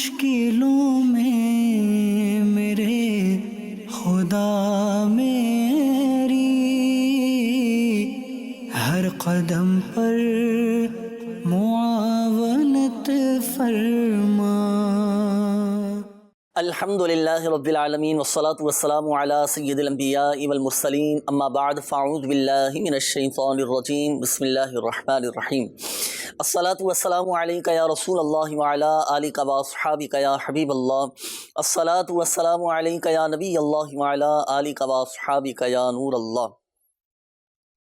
مشکلوں میں میرے خدا میری ہر قدم پر معاونت فرما۔ الحمدللہ رب العالمین والصلاة والسلام علی سید الانبیاء والمرسلین، اما بعد فاعوذ باللہ من الشیطان الرجیم، بسم اللہ الرحمن الرحیم۔ الصلاة والسلام علیک یا رسول اللہ وعلی آلک واصحابک یا حبیب اللہ، الصلاة والسلام علیک یا نبی اللہ وعلی آلک واصحابک یا نور اللہ۔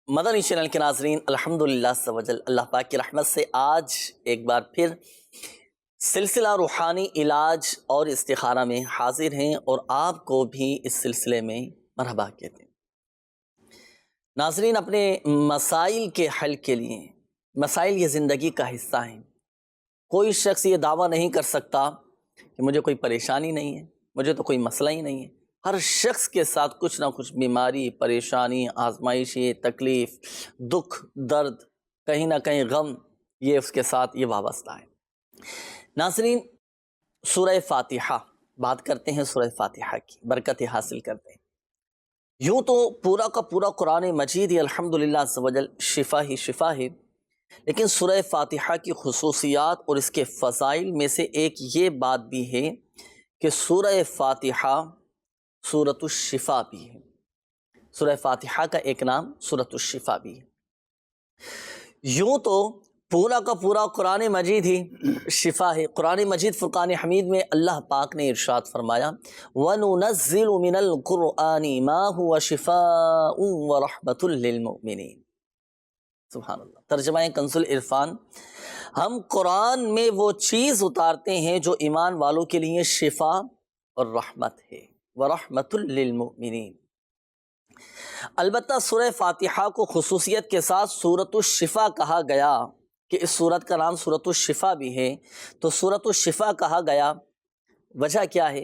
مدنی چینل کے ناظرین، الحمدللہ عز و جل اللہ پاک کی رحمت سے آج ایک بار پھر سلسلہ روحانی علاج اور استخارہ میں حاضر ہیں اور آپ کو بھی اس سلسلے میں مرحبا کہتے ہیں۔ ناظرین، اپنے مسائل کے حل کے لیے، مسائل یہ زندگی کا حصہ ہیں۔ کوئی شخص یہ دعویٰ نہیں کر سکتا کہ مجھے کوئی پریشانی نہیں ہے، مجھے تو کوئی مسئلہ ہی نہیں ہے۔ ہر شخص کے ساتھ کچھ نہ کچھ بیماری، پریشانی، آزمائشی، تکلیف، دکھ، درد، کہیں نہ کہیں غم، یہ اس کے ساتھ یہ وابستہ ہے۔ ناظرین، سورہ فاتحہ بات کرتے ہیں، سورہ فاتحہ کی برکتیں حاصل کرتے ہیں۔ یوں تو پورا کا پورا قرآن مجید ہی الحمدللہ عز و جل شفا ہی شفا ہے، لیکن سورہ فاتحہ کی خصوصیات اور اس کے فضائل میں سے ایک یہ بات بھی ہے کہ سورہ فاتحہ سورۃ الشفا بھی ہے۔ سورہ فاتحہ کا ایک نام سورۃ الشفا بھی ہے۔ یوں تو پورا کا پورا قرآن مجید ہی شفا ہے۔ قرآن مجید فرقان حمید میں اللہ پاک نے ارشاد فرمایا وَنُنَزِّلُ مِنَ الْقُرْآنِ مَا هُوَ شِفَاءٌ وَرَحْمَةٌ لِّلْمُؤْمِنِينَ۔ سبحان اللہ۔ ترجمہ کنز العرفان، ہم قرآن میں وہ چیز اتارتے ہیں جو ایمان والوں کے لیے شفا اور رحمت ہے، وَرَحْمَةٌ لِّلْمُؤْمِنِينَ۔ البتہ سورہ فاتحہ کو خصوصیت کے ساتھ سورۃ الشفا کہا گیا کہ اس سورت کا نام سورۃ الشفا بھی ہے۔ تو سورۃ الشفا کہا گیا، وجہ کیا ہے؟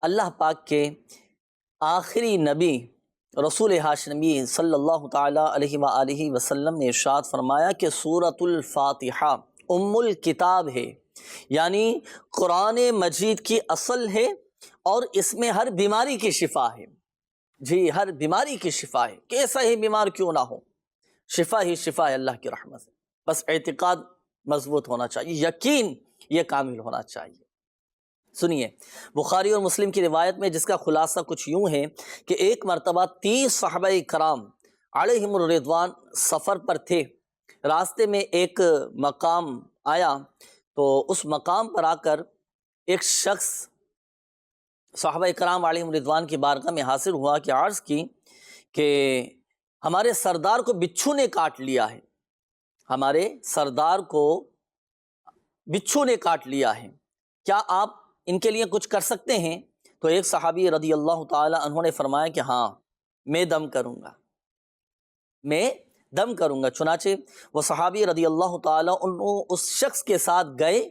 اللہ پاک کے آخری نبی رسول ہاشمی صلی اللہ تعالیٰ علیہ وآلہ وسلم نے ارشاد فرمایا کہ سورۃ الفاتحہ ام الکتاب ہے، یعنی قرآن مجید کی اصل ہے اور اس میں ہر بیماری کی شفا ہے۔ جی، ہر بیماری کی شفا ہے، کیسا ہی بیمار کیوں نہ ہو، شفا ہی شفا ہے اللہ کی رحمت سے۔ بس اعتقاد مضبوط ہونا چاہیے، یقین یہ کامل ہونا چاہیے۔ سنیے، بخاری اور مسلم کی روایت میں جس کا خلاصہ کچھ یوں ہے کہ ایک مرتبہ 30 صحابہ کرام علیہم الرضوان سفر پر تھے۔ راستے میں ایک مقام آیا تو اس مقام پر آ کر ایک شخص صحابہ کرام علیہم الرضوان کی بارگاہ میں حاضر ہوا کہ عرض کی کہ ہمارے سردار کو بچھو نے کاٹ لیا ہے، ہمارے سردار کو بچھو نے کاٹ لیا ہے، کیا آپ ان کے لیے کچھ کر سکتے ہیں؟ تو ایک صحابی رضی اللہ تعالی عنہ نے فرمایا کہ ہاں، میں دم کروں گا، میں دم کروں گا۔ چنانچہ وہ صحابی رضی اللہ تعالی عنہ اس شخص کے ساتھ گئے،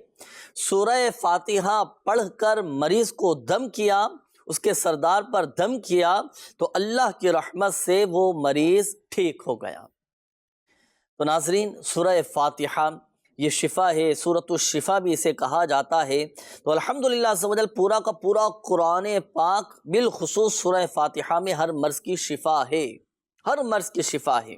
سورہ فاتحہ پڑھ کر مریض کو دم کیا، اس کے سردار پر دم کیا، تو اللہ کی رحمت سے وہ مریض ٹھیک ہو گیا۔ تو ناظرین، سورہ فاتحہ یہ شفا ہے، سورۃ الشفا بھی اسے کہا جاتا ہے۔ تو الحمدللہ عز و جل پورا کا پورا قرآن پاک بالخصوص سورہ فاتحہ میں ہر مرض کی شفا ہے، ہر مرض کی شفا ہے۔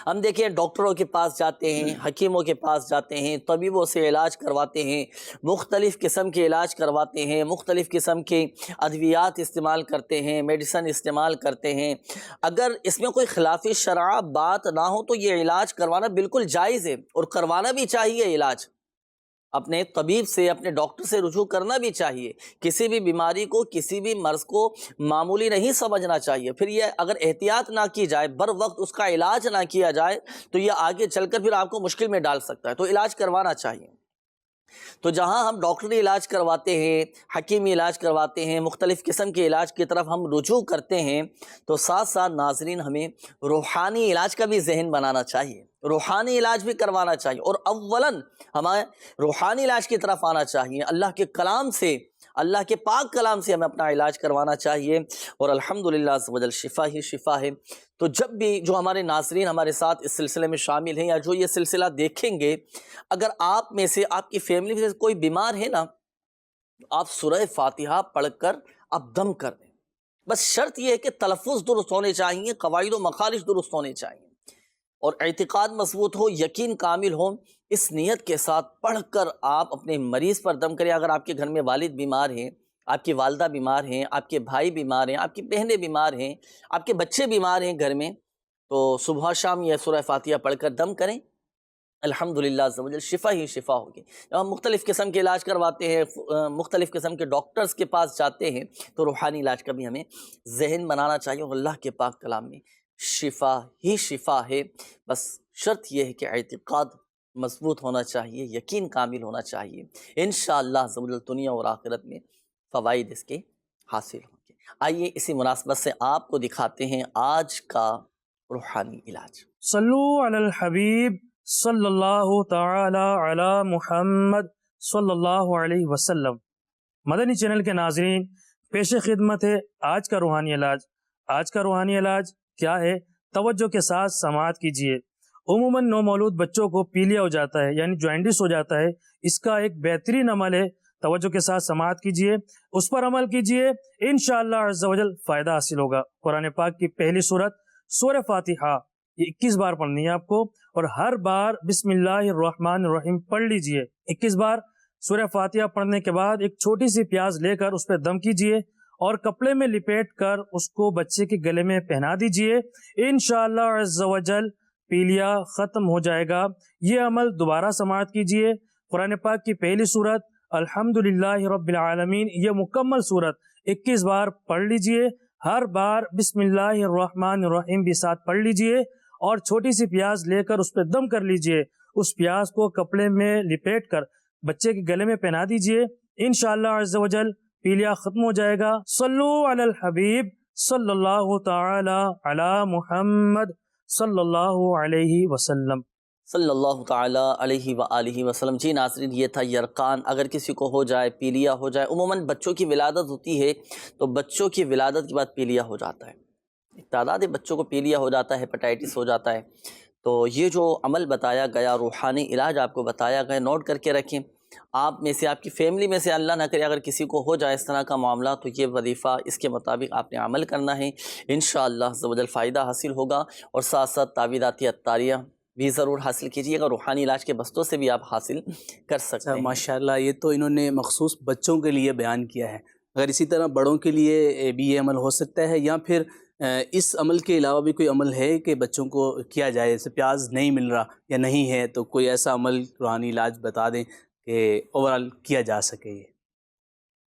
ہم دیکھیں، ڈاکٹروں کے پاس جاتے ہیں، حکیموں کے پاس جاتے ہیں، طبیبوں سے علاج کرواتے ہیں، مختلف قسم کے علاج کرواتے ہیں، مختلف قسم کے ادویات استعمال کرتے ہیں، میڈیسن استعمال کرتے ہیں۔ اگر اس میں کوئی خلاف شرع بات نہ ہو تو یہ علاج کروانا بالکل جائز ہے اور کروانا بھی چاہیے۔ علاج اپنے طبیب سے، اپنے ڈاکٹر سے رجوع کرنا بھی چاہیے۔ کسی بھی بیماری کو، کسی بھی مرض کو معمولی نہیں سمجھنا چاہیے۔ پھر یہ اگر احتیاط نہ کی جائے، بر وقت اس کا علاج نہ کیا جائے تو یہ آگے چل کر پھر آپ کو مشکل میں ڈال سکتا ہے۔ تو علاج کروانا چاہیے۔ تو جہاں ہم ڈاکٹری علاج کرواتے ہیں، حکیمی علاج کرواتے ہیں، مختلف قسم کے علاج کی طرف ہم رجوع کرتے ہیں، تو ساتھ ساتھ ناظرین ہمیں روحانی علاج کا بھی ذہن بنانا چاہیے، روحانی علاج بھی کروانا چاہیے، اور اولاً ہمیں روحانی علاج کی طرف آنا چاہیے۔ اللہ کے کلام سے، اللہ کے پاک کلام سے ہمیں اپنا علاج کروانا چاہیے، اور الحمدللہ عز و جل شفا ہی شفا ہے۔ تو جب بھی جو ہمارے ناظرین ہمارے ساتھ اس سلسلے میں شامل ہیں یا جو یہ سلسلہ دیکھیں گے، اگر آپ میں سے، آپ کی فیملی میں سے کوئی بیمار ہے نا، آپ سورہ فاتحہ پڑھ کر آپ دم کر دیں. بس شرط یہ ہے کہ تلفظ درست ہونے چاہیے، قواعد و مخارج درست ہونے چاہیے، اور اعتقاد مضبوط ہو، یقین کامل ہو. اس نیت کے ساتھ پڑھ کر آپ اپنے مریض پر دم کریں. اگر آپ کے گھر میں والد بیمار ہیں، آپ کی والدہ بیمار ہیں، آپ کے بھائی بیمار ہیں، آپ کی بہنیں بیمار ہیں، آپ کے بچے بیمار ہیں گھر میں، تو صبح شام یہ سورہ فاتحہ پڑھ کر دم کریں. الحمدللہ عز و جل شفا ہی شفا ہوگی. جب ہم مختلف قسم کے علاج کرواتے ہیں، مختلف قسم کے ڈاکٹرز کے پاس جاتے ہیں، تو روحانی علاج کا بھی ہمیں ذہن بنانا چاہیے، اور اللہ کے پاک کلام میں شفا ہی شفا ہے. بس شرط یہ ہے کہ اعتقاد مضبوط ہونا چاہیے، یقین کامل ہونا چاہیے. انشاءاللہ عز و جل دنیا اور آخرت میں فوائد اس کے حاصل ہوں گے. آئیے اسی مناسبت سے آپ کو دکھاتے ہیں آج کا روحانی علاج. صلو علی الحبیب صلی اللہ تعالی علی محمد صلی اللہ علیہ وسلم. مدنی چینل کے ناظرین، پیش خدمت ہے آج کا روحانی علاج. آج کا روحانی علاج کیا ہے؟ توجہ کے ساتھ سماعت کیجیے. عموماً نومولود بچوں کو پیلیا ہو جاتا ہے، یعنی جوائنٹس ہو جاتا ہے. اس کا ایک بہترین عمل ہے، توجہ کے ساتھ سماعت کیجیے، اس پر عمل کیجیے، انشاءاللہ عز و جل فائدہ حاصل ہوگا. قرآن پاک کی پہلی سورت سورہ فاتحہ، یہ 21 بار پڑھنی ہے آپ کو، اور ہر بار بسم اللہ الرحمن الرحیم پڑھ لیجئے. 21 بار سورہ فاتحہ پڑھنے کے بعد ایک چھوٹی سی پیاز لے کر اس پہ دم کیجئے، اور کپڑے میں لپیٹ کر اس کو بچے کے گلے میں پہنا دیجئے. انشاءاللہ عز و جل پیلیا ختم ہو جائے گا. یہ عمل دوبارہ سماعت کیجئے. قرآن پاک کی پہلی سورت الحمدللہ رب العالمین، یہ مکمل سورت 21 بار پڑھ لیجئے. ہر بار بسم اللہ الرحمن الرحیم بھی ساتھ پڑھ لیجئے، اور چھوٹی سی پیاز لے کر اس پہ دم کر لیجئے. اس پیاز کو کپڑے میں لپیٹ کر بچے کے گلے میں پہنا دیجئے. انشاءاللہ عز و جل پیلیا ختم ہو جائے گا. صلو علی الحبیب صلی اللہ تعالی علی محمد صلی اللہ علیہ وسلم. صلی اللہ تعالیٰ علیہ وآلہ وسلم. جی ناظرین، یہ تھا یرقان. اگر کسی کو ہو جائے، پیلیا ہو جائے، عموماً بچوں کی ولادت ہوتی ہے تو بچوں کی ولادت کے بعد پیلیا ہو جاتا ہے. ایک تعداد بچوں کو پیلیا ہو جاتا ہے، ہیپاٹائٹس ہو جاتا ہے. تو یہ جو عمل بتایا گیا، روحانی علاج آپ کو بتایا گیا، نوٹ کر کے رکھیں. آپ میں سے، آپ کی فیملی میں سے اللہ نہ کرے اگر کسی کو ہو جائے اس طرح کا معاملہ، تو یہ وظیفہ اس کے مطابق آپ نے عمل کرنا ہے. انشاءاللہ عز و جل فائدہ حاصل ہوگا. اور ساتھ ساتھ تعویذاتی عطاریہ بھی ضرور حاصل کیجیے گا. روحانی علاج کے بستوں سے بھی آپ حاصل کر سکتے ہیں. ماشاءاللہ، یہ تو انہوں نے مخصوص بچوں کے لیے بیان کیا ہے. اگر اسی طرح بڑوں کے لیے بھی یہ عمل ہو سکتا ہے، یا پھر اس عمل کے علاوہ بھی کوئی عمل ہے کہ بچوں کو کیا جائے؟ جیسے پیاز نہیں مل رہا یا نہیں ہے، تو کوئی ایسا عمل روحانی علاج بتا دیں کہ اوورال کیا جا سکے. یہ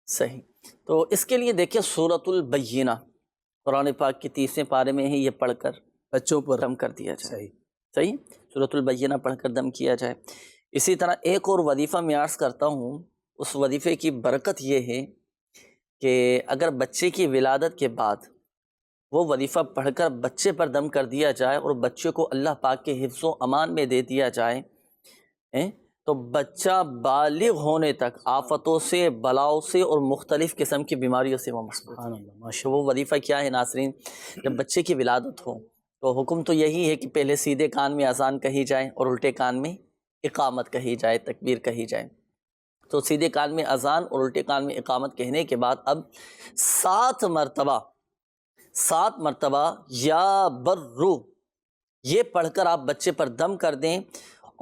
صحیح. تو اس کے لیے دیکھیں سورۃ البینہ قرآن پاک کی 30ویں پارے میں ہی، یہ پڑھ کر بچوں پر دم کر دیا جائے. صحیح صحیح، سورۃ البینہ پڑھ کر دم کیا جائے. اسی طرح ایک اور وظیفہ میں عرض کرتا ہوں. اس وظیفے کی برکت یہ ہے کہ اگر بچے کی ولادت کے بعد وہ وظیفہ پڑھ کر بچے پر دم کر دیا جائے اور بچے کو اللہ پاک کے حفظ و امان میں دے دیا جائے، تو بچہ بالغ ہونے تک آفتوں سے، بلاؤں سے اور مختلف قسم کی بیماریوں سے وہ محفوظ ہے. وہ وظیفہ کیا ہے ناظرین؟ جب بچے کی ولادت ہو تو حکم تو یہی ہے کہ پہلے سیدھے کان میں اذان کہی جائے اور الٹے کان میں اقامت کہی جائے، تکبیر کہی جائے. تو سیدھے کان میں اذان اور الٹے کان میں اقامت کہنے کے بعد اب 7 مرتبہ یا برو یہ پڑھ کر آپ بچے پر دم کر دیں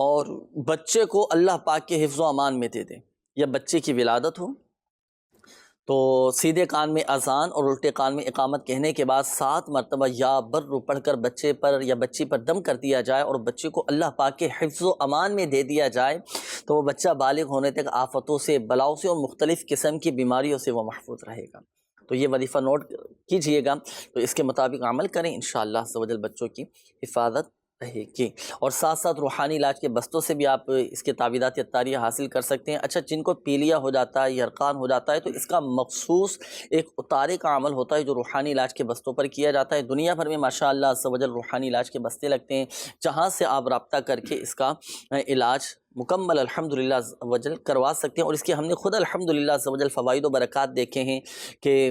اور بچے کو اللہ پاک کے حفظ و امان میں دے دیں. یا بچے کی ولادت ہو تو سیدھے کان میں اذان اور الٹے کان میں اقامت کہنے کے بعد 7 مرتبہ یا برو پڑھ کر بچے پر یا بچی پر دم کر دیا جائے اور بچے کو اللہ پاک کے حفظ و امان میں دے دیا جائے، تو وہ بچہ بالغ ہونے تک آفتوں سے، بلاؤں سے اور مختلف قسم کی بیماریوں سے وہ محفوظ رہے گا. تو یہ وظیفہ نوٹ کیجئے گا، تو اس کے مطابق عمل کریں، انشاءاللہ عز و جل بچوں کی حفاظت رہے گی. اور ساتھ ساتھ روحانی علاج کے بستوں سے بھی آپ اس کے تعویذات عطاریہ حاصل کر سکتے ہیں. اچھا، جن کو پیلیا ہو جاتا ہے، یرقان ہو جاتا ہے، تو اس کا مخصوص ایک اتارے کا عمل ہوتا ہے جو روحانی علاج کے بستوں پر کیا جاتا ہے. دنیا بھر میں ماشاءاللہ عز و جل روحانی علاج کے بستے لگتے ہیں، جہاں سے آپ رابطہ کر کے اس کا علاج مکمل الحمدللہ عز و جل کروا سکتے ہیں. اور اس کے ہم نے خود الحمدللہ عز و جل فوائد و برکات دیکھے ہیں کہ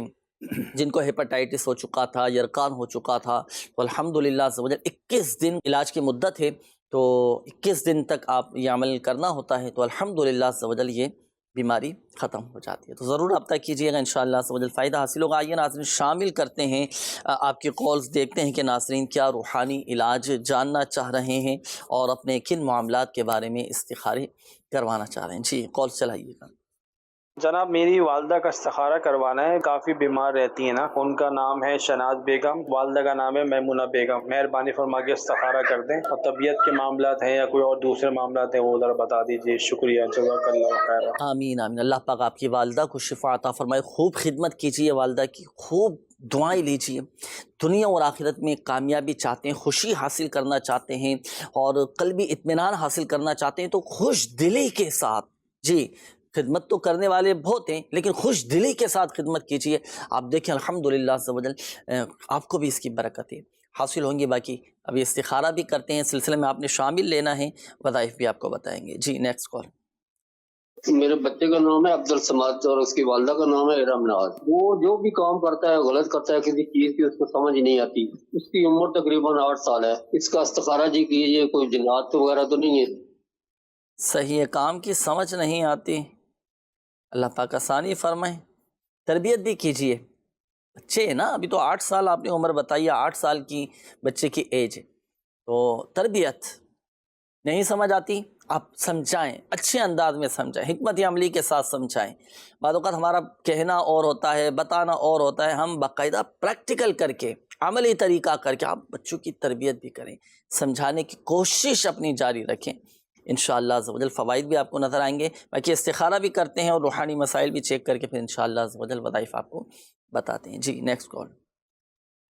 جن کو ہیپاٹائٹس ہو چکا تھا، یرقان ہو چکا تھا، تو الحمدللہ عز و جل 21 دن علاج کی مدت ہے، تو 21 دن تک آپ یہ عمل کرنا ہوتا ہے. تو الحمدللہ عز و جل یہ بیماری ختم ہو جاتی ہے. تو ضرور رابطہ کیجیے گا، انشاءاللہ سے فائدہ حاصل ہوگا. آئیے ناظرین شامل کرتے ہیں آپ کی کالز، دیکھتے ہیں کہ ناظرین کیا روحانی علاج جاننا چاہ رہے ہیں اور اپنے کن معاملات کے بارے میں استخارے کروانا چاہ رہے ہیں. جی کال چلائیے گا. جناب میری والدہ کا استخارہ کروانا ہے، کافی بیمار رہتی ہیں نا. ان کا نام ہے شناز بیگم، والدہ کا نام ہے میمونہ بیگم. مہربانی فرما کے استخارہ کر دیں، اور طبیعت کے معاملات ہیں یا کوئی اور دوسرے معاملات ہیں وہ ذرا بتا دیجیے. شکریہ، جزاک اللہ خیر. آمین آمین. اللہ پاک آپ کی والدہ کو شفا عطا فرمائے. خوب خدمت کیجیے والدہ کی، خوب دعائیں لیجیے. دنیا اور آخرت میں کامیابی چاہتے ہیں، خوشی حاصل کرنا چاہتے ہیں اور قلبی اطمینان حاصل کرنا چاہتے ہیں تو خوش دلی کے ساتھ، جی خدمت تو کرنے والے بہت ہیں لیکن خوش دلی کے ساتھ خدمت کیجیے. آپ دیکھیں الحمدللہ عز و جل آپ کو بھی اس کی برکتیں حاصل ہوں گی. باقی ابھی استخارہ بھی کرتے ہیں، سلسلے میں آپ نے شامل لینا ہے، وظائف بھی آپ کو بتائیں گے. جی نیکسٹ کال. میرے بچے کا نام ہے عبد الصمد اور اس کی والدہ کا نام ہے ارم ناز. وہ جو بھی کام کرتا ہے غلط کرتا ہے، کسی چیز کی اس کو سمجھ نہیں آتی. اس کی عمر تقریباً 8 سال ہے. اس کا استخارہ جی کیجیے، کوئی جنات وغیرہ تو نہیں ہے؟ صحیح ہے، کام کی سمجھ نہیں آتی، اللہ پاک آسانی فرمائے. تربیت بھی کیجیے. بچے ہیں نا، ابھی تو 8 سال آپ نے عمر بتائی ہے، 8 سال کی بچے کی ایج ہے، تو تربیت نہیں سمجھ آتی آپ سمجھائیں، اچھے انداز میں سمجھائیں، حکمت عملی کے ساتھ سمجھائیں. بعض اوقات ہمارا کہنا اور ہوتا ہے، بتانا اور ہوتا ہے. ہم باقاعدہ پریکٹیکل کر کے، عملی طریقہ کر کے آپ بچوں کی تربیت بھی کریں، سمجھانے کی کوشش اپنی جاری رکھیں. انشاءاللہ عز و جل فوائد بھی آپ کو نظر آئیں گے. باقی استخارہ بھی کرتے ہیں اور روحانی مسائل بھی چیک کر کے پھر انشاءاللہ عز و جل وظائف آپ کو بتاتے ہیں. جی نیکسٹ کال.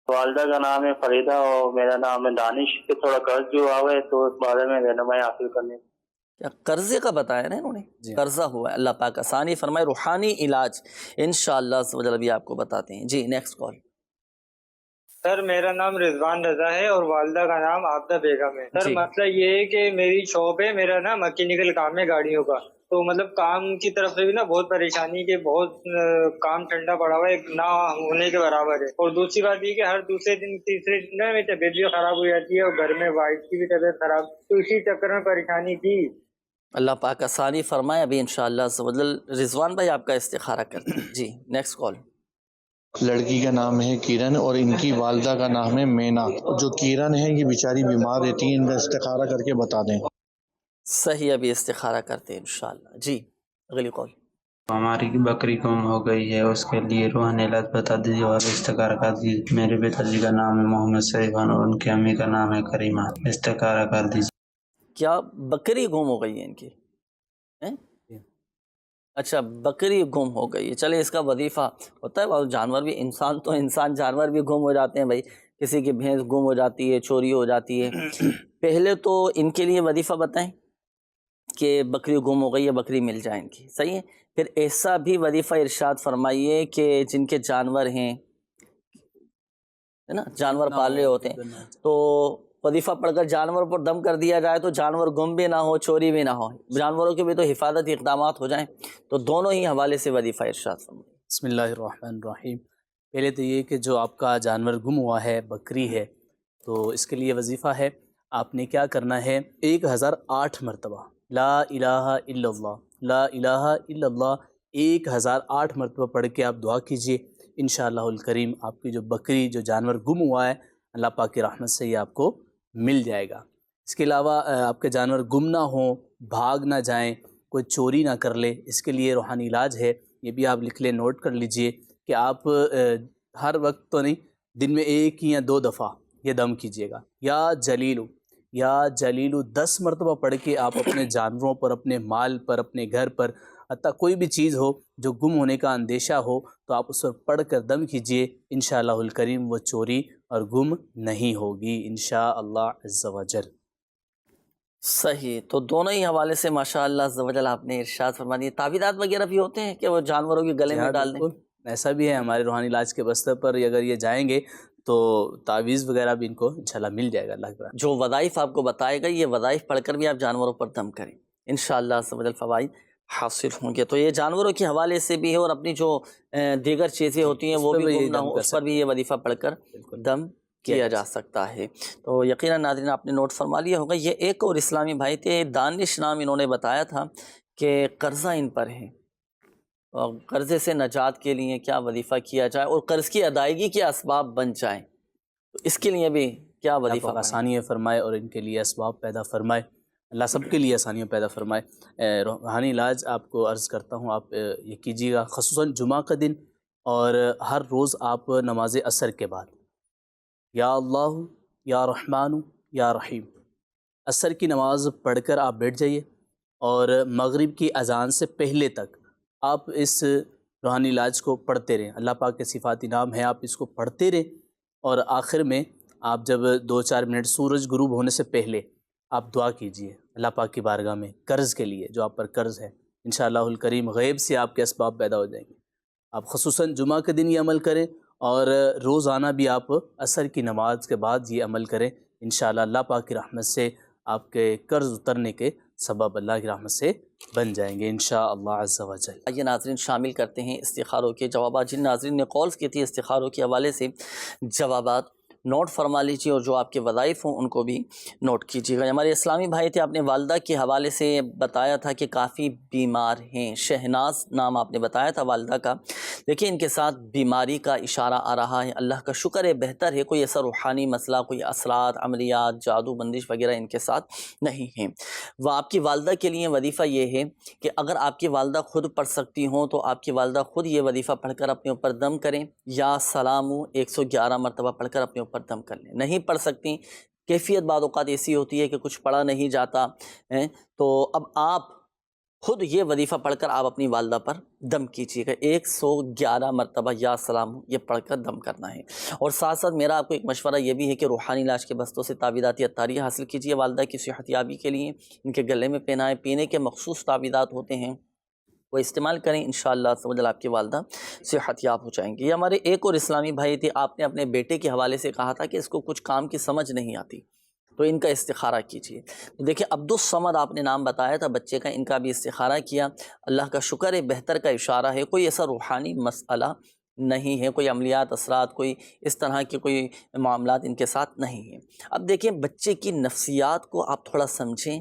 والدہ کا نام ہے فریدہ اور میرا نام ہے دانش. کہ تھوڑا قرض جو ہوا ہے تو اس بارے میں رہنمائی حاصل کرنے. کیا قرضے کا بتایا نا انہوں نے؟ جی. قرضہ ہوا ہے، اللہ پاک آسانی فرمائے. روحانی علاج انشاءاللہ عز و جل بھی آپ کو بتاتے ہیں. جی نیکسٹ کال. سر میرا نام رضوان رضا ہے اور والدہ کا نام عابدہ بیگم ہے. سر جی. مسئلہ یہ ہے کہ میری شاپ ہے، میرا نا مکینیکل کام ہے گاڑیوں کا. تو مطلب کام کی طرف سے بھی نا بہت پریشانی کے، بہت کام ٹھنڈا پڑا ہوا ہے، نہ ہونے کے برابر ہے. اور دوسری بات یہ کہ ہر دوسرے دن تیسرے دن میری طبیعت بھی خراب ہو جاتی ہے اور گھر میں وائف کی بھی طبیعت خراب، تو اسی چکر میں پریشانی تھی. اللہ پاک آسانی فرمائے. ابھی انشاءاللہ عز و جل رضوان بھائی آپ کا استخارہ کرتے ہیں. جی نیکسٹ کال. لڑکی کا نام ہے کرن اور ان کی والدہ کا نام ہے مینا. جو کرن ہے یہ بیچاری بیمار رہتی ہیں، ان کا استخارہ کر کے بتا دیں. صحیح، ابھی استخارہ کرتے ہیں انشاءاللہ. جی اگلی کال. ہماری بکری گم ہو گئی ہے، اس کے لیے روحانی علاج بتا دیجیے اور استخارہ کر دیجیے. میرے پتا جی کا نام ہے محمد سیفان اور ان کی امی کا نام ہے کریمہ. استخارہ کر دیجیے. کیا بکری گم ہو گئی ہے ان کی؟ اچھا بکری گم ہو گئی ہے. چلے اس کا وظیفہ ہوتا ہے، اور جانور بھی، انسان تو انسان، جانور بھی گم ہو جاتے ہیں بھائی. کسی کی بھینس گم ہو جاتی ہے، چوری ہو جاتی ہے. پہلے تو ان کے لیے وظیفہ بتائیں کہ بکری گم ہو گئی ہے، بکری مل جائے ان کی. صحیح ہے. پھر ایسا بھی وظیفہ ارشاد فرمائیے کہ جن کے جانور ہیں، ہے نا، جانور پال رہے ہوتے ہیں، تو وظیفہ پڑھ کر جانور پر دم کر دیا جائے تو جانور گم بھی نہ ہو، چوری بھی نہ ہو، جانوروں کے بھی تو حفاظتی اقدامات ہو جائیں. تو دونوں ہی حوالے سے وظیفہ ارشاد فرمائیے. بسم اللہ الرحمن الرحیم. پہلے تو یہ کہ جو آپ کا جانور گم ہوا ہے، بکری ہے، تو اس کے لیے وظیفہ ہے، آپ نے کیا کرنا ہے، 1008 مرتبہ لا الہ الا اللہ، لا الہ الا اللہ 1008 مرتبہ پڑھ کے آپ دعا کیجئے. انشاءاللہ الکریم آپ کی جو بکری، جو جانور گم ہوا ہے، اللہ پاک کی رحمت سے یہ آپ کو مل جائے گا. اس کے علاوہ آپ کے جانور گم نہ ہوں، بھاگ نہ جائیں، کوئی چوری نہ کر لے، اس کے لیے روحانی علاج ہے. یہ بھی آپ لکھ لیں، نوٹ کر لیجئے کہ آپ ہر وقت تو نہیں، دن میں 1 یا 2 دفعہ یہ دم کیجئے گا. یا جلیلو، یا جلیلو 10 مرتبہ پڑھ کے آپ اپنے جانوروں پر، اپنے مال پر، اپنے گھر پر، حتیٰ کوئی بھی چیز ہو جو گم ہونے کا اندیشہ ہو تو آپ اس پر پڑھ کر دم کیجئے. انشاءاللہ الکریم وہ چوری اور گم نہیں ہوگی انشاءاللہ عز و جل. صحیح. تو دونوں ہی حوالے سے ماشاءاللہ عز و جل آپ نے ارشاد فرما دیا. تعویذات وغیرہ بھی ہوتے ہیں کہ وہ جانوروں کے گلے میں ڈال دیں؟ ایسا بھی ہے ہمارے روحانی علاج کے بستر پر، اگر یہ جائیں گے تو تعویذ وغیرہ بھی ان کو انشاءاللہ مل جائے گا. اللہ کا جو وظائف آپ کو بتائے گا، یہ وظائف پڑھ کر بھی آپ جانوروں پر دم کریں، انشاءاللہ عز و جل فوائد حاصل ہوں گے. تو یہ جانوروں کے حوالے سے بھی ہے، اور اپنی جو دیگر چیزیں ہوتی ہیں وہ بھی گم نہ ہوں، اس پر بھی یہ وظیفہ پڑھ کر دم کیا جا سکتا ہے. تو یقیناً ناظرین آپ نے نوٹ فرما لیا ہوگا. یہ ایک اور اسلامی بھائی تھے، دانش نام انہوں نے بتایا تھا کہ قرضہ ان پر ہے، اور قرضے سے نجات کے لیے کیا وظیفہ کیا جائے اور قرض کی ادائیگی کے اسباب بن جائیں، تو اس کے لیے بھی کیا وظیفہ اللہ آسانیاں فرمائے اور ان کے لیے اسباب پیدا فرمائے، اللہ سب کے لیے آسانیاں پیدا فرمائے۔ روحانی علاج آپ کو عرض کرتا ہوں، آپ یہ کیجیے گا خصوصاً جمعہ کا دن اور ہر روز آپ نماز عصر کے بعد یا اللہ یا رحمان یا رحیم عصر کی نماز پڑھ کر آپ بیٹھ جائیے، اور مغرب کی اذان سے پہلے تک آپ اس روحانی علاج کو پڑھتے رہیں۔ اللہ پاک کے صفاتی نام ہیں، آپ اس کو پڑھتے رہیں، اور آخر میں آپ جب 2-4 منٹ سورج غروب ہونے سے پہلے آپ دعا کیجئے اللہ پاک کی بارگاہ میں قرض کے لیے جو آپ پر قرض ہے، انشاءاللہ الکریم غیب سے آپ کے اسباب پیدا ہو جائیں گے۔ آپ خصوصاً جمعہ کے دن یہ عمل کریں، اور روزانہ بھی آپ عصر کی نماز کے بعد یہ عمل کریں، انشاءاللہ اللہ پاک کی رحمت سے آپ کے قرض اترنے کے سبب اللہ کی رحمت سے بن جائیں گے انشاءاللہ عز و جل۔ آئیے ناظرین شامل کرتے ہیں استخاروں کے جوابات۔ جن ناظرین نے کالز کی تھی استخاروں کے حوالے سے جوابات نوٹ فرما لیجیے، اور جو آپ کے وظائف ہوں ان کو بھی نوٹ کیجیے گا۔ ہمارے اسلامی بھائی تھے، آپ نے والدہ کے حوالے سے بتایا تھا کہ کافی بیمار ہیں، شہناز نام آپ نے بتایا تھا والدہ کا۔ دیکھیں ان کے ساتھ بیماری کا اشارہ آ رہا ہے، اللہ کا شکر ہے بہتر ہے، کوئی ایسا روحانی مسئلہ، کوئی اثرات، عملیات، جادو بندش وغیرہ ان کے ساتھ نہیں ہیں۔ وہ آپ کی والدہ کے لیے وظیفہ یہ ہے کہ اگر آپ کی والدہ خود پڑھ سکتی ہوں تو آپ کی والدہ خود یہ وظیفہ پڑھ کر اپنے اوپر دم کریں، یا سلام 111 مرتبہ پڑھ کر اپنے اوپر دم کر لیں۔ نہیں پڑھ سکتی، کیفیت بعض اوقات ایسی ہوتی ہے کہ کچھ پڑھا نہیں جاتا ہے، تو اب آپ خود یہ وظیفہ پڑھ کر آپ اپنی والدہ پر دم کیجیے گا، 111 مرتبہ یا سلام یہ پڑھ کر دم کرنا ہے۔ اور ساتھ ساتھ میرا آپ کو ایک مشورہ یہ بھی ہے کہ روحانی علاج کے بستوں سے تعویذاتی عطاریہ حاصل کیجیے والدہ کی صحت یابی کے لیے۔ ان کے گلے میں پہنائیں، پینے کے مخصوص تعویذات ہوتے ہیں، وہ استعمال کریں، انشاءاللہ سمجھ آپ کی والدہ صحت یاب ہو جائیں گی۔ یہ ہمارے ایک اور اسلامی بھائی تھے، آپ نے اپنے بیٹے کے حوالے سے کہا تھا کہ اس کو کچھ کام کی سمجھ نہیں آتی، تو ان کا استخارہ کیجیے۔ تو دیکھیں عبدالصمد آپ نے نام بتایا تھا بچے کا، ان کا بھی استخارہ کیا، اللہ کا شکر ہے بہتر کا اشارہ ہے، کوئی ایسا روحانی مسئلہ نہیں ہے، کوئی عملیات، اثرات، کوئی اس طرح کے کوئی معاملات ان کے ساتھ نہیں ہیں۔ اب دیکھیں بچے کی نفسیات کو آپ تھوڑا سمجھیں،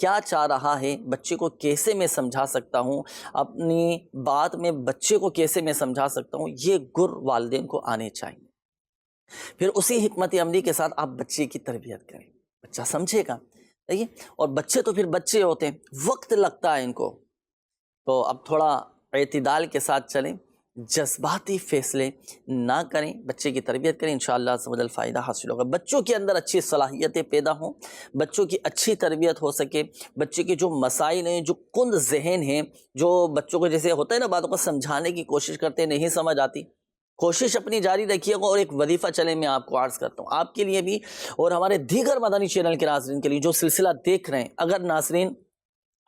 کیا چاہ رہا ہے، بچے کو کیسے میں سمجھا سکتا ہوں، اپنی بات میں بچے کو کیسے میں سمجھا سکتا ہوں، یہ گر والدین کو آنے چاہیے۔ پھر اسی حکمت عملی کے ساتھ آپ بچے کی تربیت کریں، بچہ سمجھے گا، صحیح ہے؟ اور بچے تو پھر بچے ہوتے ہیں، وقت لگتا ہے ان کو، تو اب تھوڑا اعتدال کے ساتھ چلیں، جذباتی فیصلے نہ کریں، بچے کی تربیت کریں، انشاءاللہ عز و جل فائدہ حاصل ہوگا۔ بچوں کے اندر اچھی صلاحیتیں پیدا ہوں، بچوں کی اچھی تربیت ہو سکے، بچے کے جو مسائل ہیں، جو کند ذہن ہیں، جو بچوں کو جیسے ہوتا ہے نا باتوں کو سمجھانے کی کوشش کرتے ہیں، نہیں سمجھ آتی، کوشش اپنی جاری رکھیے گا۔ اور ایک وظیفہ چلے میں آپ کو عرض کرتا ہوں آپ کے لیے بھی اور ہمارے دیگر مدنی چینل کے ناظرین کے لیے جو سلسلہ دیکھ رہے ہیں، اگر ناظرین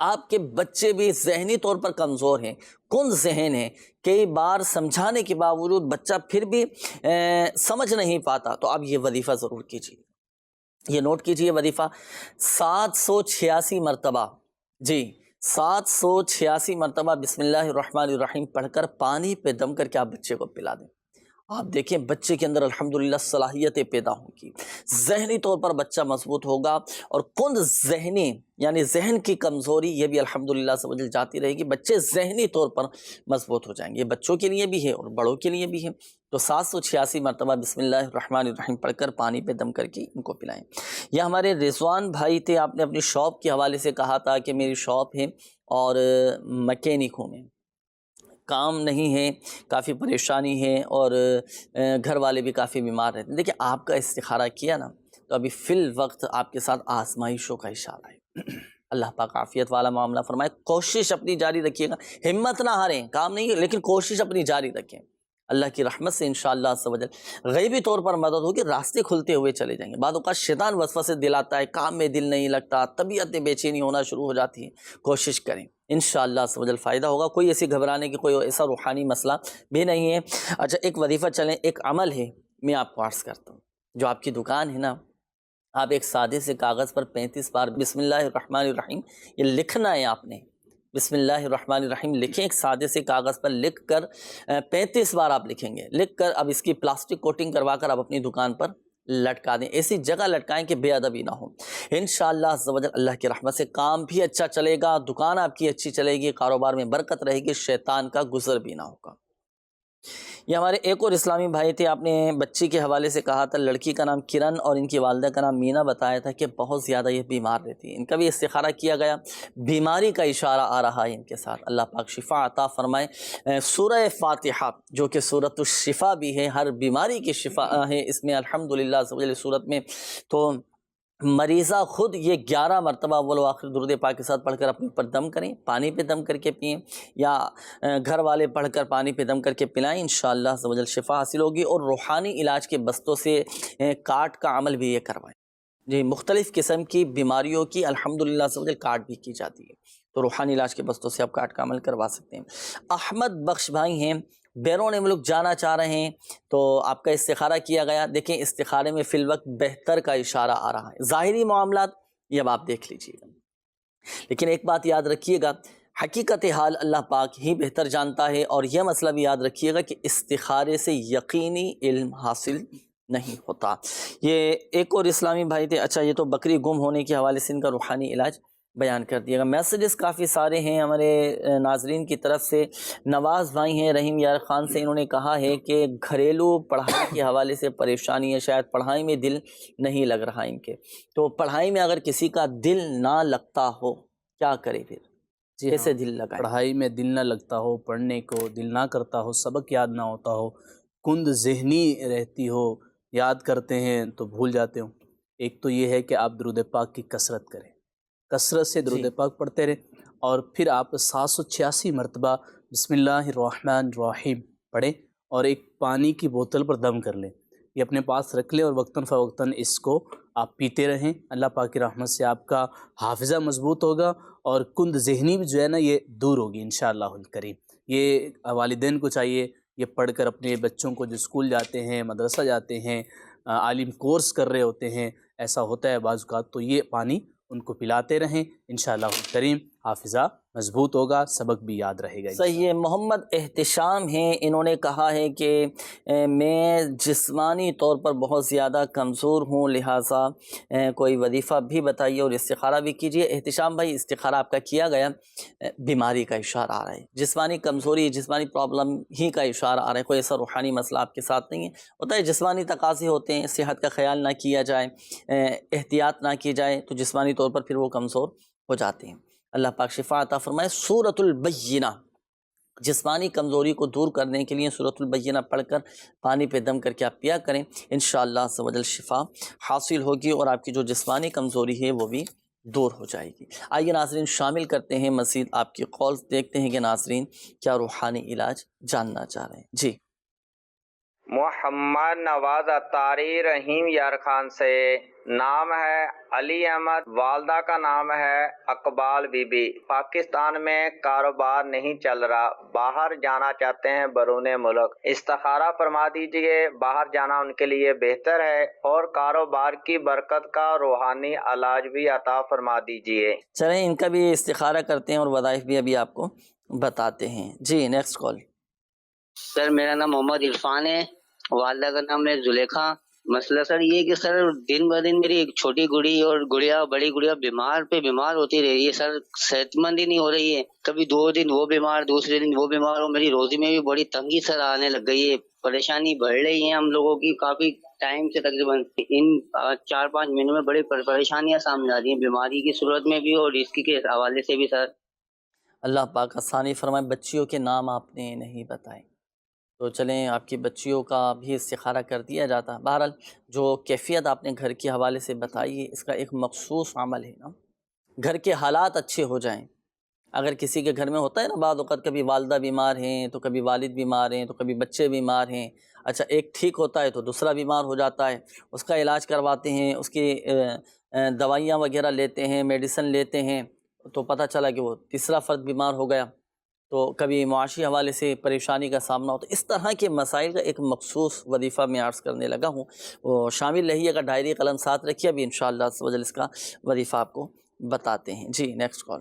آپ کے بچے بھی ذہنی طور پر کمزور ہیں، کن ذہن ہیں، کئی بار سمجھانے کے باوجود بچہ پھر بھی سمجھ نہیں پاتا، تو آپ یہ وظیفہ ضرور کیجیے، یہ نوٹ کیجیے وظیفہ 786 مرتبہ، جی 786 مرتبہ بسم اللہ الرحمن الرحیم پڑھ کر پانی پہ دم کر کے آپ بچے کو پلا دیں۔ آپ دیکھیں بچے کے اندر الحمدللہ صلاحیتیں پیدا ہوں گی، ذہنی طور پر بچہ مضبوط ہوگا، اور کند ذہنی یعنی ذہن کی کمزوری یہ بھی الحمدللہ سمجھ جاتی رہے گی، بچے ذہنی طور پر مضبوط ہو جائیں گے۔ یہ بچوں کے لیے بھی ہے اور بڑوں کے لیے بھی ہے، تو 786 مرتبہ بسم اللہ الرحمن الرحیم پڑھ کر پانی پہ دم کر کے ان کو پلائیں۔ یہ ہمارے رضوان بھائی تھے، آپ نے اپنی شاپ کے حوالے سے کہا تھا کہ میری شاپ ہے اور مکینک ہوں میں، کام نہیں ہے، کافی پریشانی ہے، اور گھر والے بھی کافی بیمار رہتے ہیں۔ دیکھیں آپ کا استخارہ کیا نا، تو ابھی فی الوقت آپ کے ساتھ آزمائشوں کا اشارہ ہے، اللہ پاک عافیت والا معاملہ فرمائے۔ کوشش اپنی جاری رکھیے گا، ہمت نہ ہاریں، کام نہیں ہے لیکن کوشش اپنی جاری رکھیں، اللہ کی رحمت سے انشاءاللہ عز و جل غیبی طور پر مدد ہوگی، راستے کھلتے ہوئے چلے جائیں گے۔ بعض اوقات شیطان وسوسے دلاتا ہے، کام میں دل نہیں لگتا، طبیعت بے چینی ہونا شروع ہو جاتی ہے، کوشش کریں انشاءاللہ عز و جل فائدہ ہوگا، کوئی ایسی گھبرانے کی کوئی ایسا روحانی مسئلہ بھی نہیں ہے۔ اچھا ایک وظیفہ چلیں، ایک عمل ہے میں آپ کو عرض کرتا ہوں، جو آپ کی دکان ہے نا، آپ ایک سادے سے کاغذ پر 35 بار بسم اللہ الرحمن الرحیم یہ لکھنا ہے، آپ نے بسم اللہ الرحمن الرحیم لکھیں، ایک سادے سے کاغذ پر لکھ کر 35 بار آپ لکھیں گے، لکھ کر اب اس کی پلاسٹک کوٹنگ کروا کر آپ اپنی دکان پر لٹکا دیں، ایسی جگہ لٹکائیں کہ بے ادبی نہ ہو۔ انشاءاللہ عز و جل اللہ کی رحمت سے کام بھی اچھا چلے گا، دکان آپ کی اچھی چلے گی، کاروبار میں برکت رہے گی، شیطان کا گزر بھی نہ ہوگا۔ یہ ہمارے ایک اور اسلامی بھائی تھے، آپ نے بچی کے حوالے سے کہا تھا، لڑکی کا نام کرن اور ان کی والدہ کا نام مینا بتایا تھا کہ بہت زیادہ یہ بیمار رہتی ہے، ان کا بھی استخارہ کیا گیا، بیماری کا اشارہ آ رہا ہے ان کے ساتھ، اللہ پاک شفا عطا فرمائے۔ سورہ فاتحہ جو کہ سورۃ الشفا بھی ہے، ہر بیماری کی شفا ہے اس میں الحمدللہ سورت میں، تو مریضہ خود یہ 11 مرتبہ اول و آخر درود پاک کے ساتھ پڑھ کر اپنے اوپر دم کریں، پانی پہ دم کر کے پئیں، یا گھر والے پڑھ کر پانی پہ دم کر کے پلائیں، انشاءاللہ عز و جل شفا حاصل ہوگی۔ اور روحانی علاج کے بستوں سے کاٹ کا عمل بھی یہ کروائیں، جی مختلف قسم کی بیماریوں کی الحمدللہ عز و جل کاٹ بھی کی جاتی ہے، تو روحانی علاج کے بستوں سے آپ کاٹ کا عمل کروا سکتے ہیں۔ احمد بخش بھائی ہیں، بیرون ملک جانا چاہ رہے ہیں، تو آپ کا استخارہ کیا گیا، دیکھیں استخارے میں فی الوقت بہتر کا اشارہ آ رہا ہے، ظاہری معاملات یہ اب آپ دیکھ لیجئے گا، لیکن ایک بات یاد رکھیے گا، حقیقت حال اللہ پاک ہی بہتر جانتا ہے، اور یہ مسئلہ بھی یاد رکھیے گا کہ استخارے سے یقینی علم حاصل نہیں ہوتا۔ یہ ایک اور اسلامی بھائی تھے، اچھا یہ تو بکری گم ہونے کے حوالے سے ان کا روحانی علاج بیان کر دیا گا۔ میسیجز کافی سارے ہیں ہمارے ناظرین کی طرف سے۔ نواز بھائی ہیں رحیم یار خان سے، انہوں نے کہا ہے کہ گھریلو پڑھائی کے حوالے سے پریشانی ہے، شاید پڑھائی میں دل نہیں لگ رہا ان کے، تو پڑھائی میں اگر کسی کا دل نہ لگتا ہو کیا کرے پھر، کیسے دل لگائے؟ پڑھائی میں دل نہ لگتا ہو، پڑھنے کو دل نہ کرتا ہو، سبق یاد نہ ہوتا ہو، کند ذہنی رہتی ہو، یاد کرتے ہیں تو بھول جاتے ہوں، ایک تو یہ ہے کہ آپ درود پاک کی کثرت کریں، کثرت سے درود پاک پڑھتے رہیں، اور پھر آپ 786 مرتبہ بسم اللہ الرحمن الرحیم پڑھیں، اور ایک پانی کی بوتل پر دم کر لیں، یہ اپنے پاس رکھ لیں، اور وقتاً فوقتاً اس کو آپ پیتے رہیں۔ اللہ پاک کی رحمت سے آپ کا حافظہ مضبوط ہوگا، اور کند ذہنی بھی جو ہے نا یہ دور ہوگی انشاءاللہ الکریم۔ یہ والدین کو چاہیے یہ پڑھ کر اپنے بچوں کو جو اسکول جاتے ہیں، مدرسہ جاتے ہیں، عالم کورس کر رہے ہوتے ہیں، ایسا ہوتا ہے بعض اوقات، تو یہ پانی ان کو پلاتے رہیں، انشاءاللہ الکریم حافظہ مضبوط ہوگا، سبق بھی یاد رہے گا۔ صحیح ہے۔ محمد احتشام ہیں، انہوں نے کہا ہے کہ میں جسمانی طور پر بہت زیادہ کمزور ہوں، لہٰذا کوئی وظیفہ بھی بتائیے اور استخارہ بھی کیجیے۔ احتشام بھائی استخارہ آپ کا کیا گیا، بیماری کا اشارہ آ رہا ہے، جسمانی کمزوری، جسمانی پرابلم ہی کا اشارہ آ رہا ہے، کوئی ایسا روحانی مسئلہ آپ کے ساتھ نہیں ہے۔ ہوتا ہے جسمانی تقاضے ہوتے ہیں، صحت کا خیال نہ کیا جائے، احتیاط نہ کی جائے تو جسمانی طور پر پھر وہ کمزور ہو جاتے ہیں۔ اللہ پاک شفا عطا فرمائے۔ سورۃ البینہ، جسمانی کمزوری کو دور کرنے کے لیے سورۃ البینہ پڑھ کر پانی پہ دم کر کے آپ پیا کریں، انشاءاللہ عز و جل شفا حاصل ہوگی، اور آپ کی جو جسمانی کمزوری ہے وہ بھی دور ہو جائے گی۔ آئیے ناظرین شامل کرتے ہیں مزید آپ کی کالز، دیکھتے ہیں کہ ناظرین کیا روحانی علاج جاننا چاہ رہے ہیں۔ جی محمد نواز اتاری رحیم یار خان سے، نام ہے علی احمد، والدہ کا نام ہے اقبال بی بی، پاکستان میں کاروبار نہیں چل رہا، باہر جانا چاہتے ہیں بیرون ملک، استخارہ فرما دیجئے، باہر جانا ان کے لیے بہتر ہے، اور کاروبار کی برکت کا روحانی علاج بھی عطا فرما دیجئے۔ چلیں ان کا بھی استخارہ کرتے ہیں اور وظائف بھی ابھی آپ کو بتاتے ہیں۔ جی نیکسٹ کال۔ سر میرا نام محمد عرفان ہے، والدہ کا نام ہے زلیخا۔ مسئلہ سر یہ کہ سر دن بہ دن میری ایک چھوٹی گڑی اور بڑی گڑیا بیمار ہوتی رہی ہے سر، صحت مند ہی نہیں ہو رہی ہے، کبھی 2 دن وہ بیمار، دوسرے دن وہ بیمار، اور میری روزی میں بھی بڑی تنگی سر آنے لگ گئی ہے، پریشانی بڑھ رہی ہے ہم لوگوں کی کافی ٹائم سے، تقریباً ان 4-5 مہینوں میں بڑی پریشانیاں سامنے آ رہی ہیں، بیماری کی صورت میں بھی اور رزق کے حوالے سے بھی سر۔ اللہ پاک آسانی فرمائے۔ بچیوں کے نام آپ نے نہیں بتائے، تو چلیں آپ کی بچیوں کا بھی استخارہ کر دیا جاتا ہے۔ بہرحال جو کیفیت آپ نے گھر کے حوالے سے بتائی ہے، اس کا ایک مخصوص عمل ہے نا، گھر کے حالات اچھے ہو جائیں۔ اگر کسی کے گھر میں ہوتا ہے نا بعض اوقات، کبھی والدہ بیمار ہیں تو کبھی والد بیمار ہیں تو کبھی بچے بیمار ہیں، اچھا ایک ٹھیک ہوتا ہے تو دوسرا بیمار ہو جاتا ہے، اس کا علاج کرواتے ہیں، اس کی دوائیاں وغیرہ لیتے ہیں، میڈیسن لیتے ہیں، تو پتہ چلا کہ وہ تیسرا فرد بیمار ہو گیا، تو کبھی معاشی حوالے سے پریشانی کا سامنا ہوتا ہے۔ اس طرح کے مسائل کا ایک مخصوص وظیفہ میں عرض کرنے لگا ہوں، وہ شامل رہیے گا، ڈائری قلم ساتھ رکھیے، ابھی انشاءاللہ عز و جل اس کا وظیفہ آپ کو بتاتے ہیں۔ جی نیکسٹ کال۔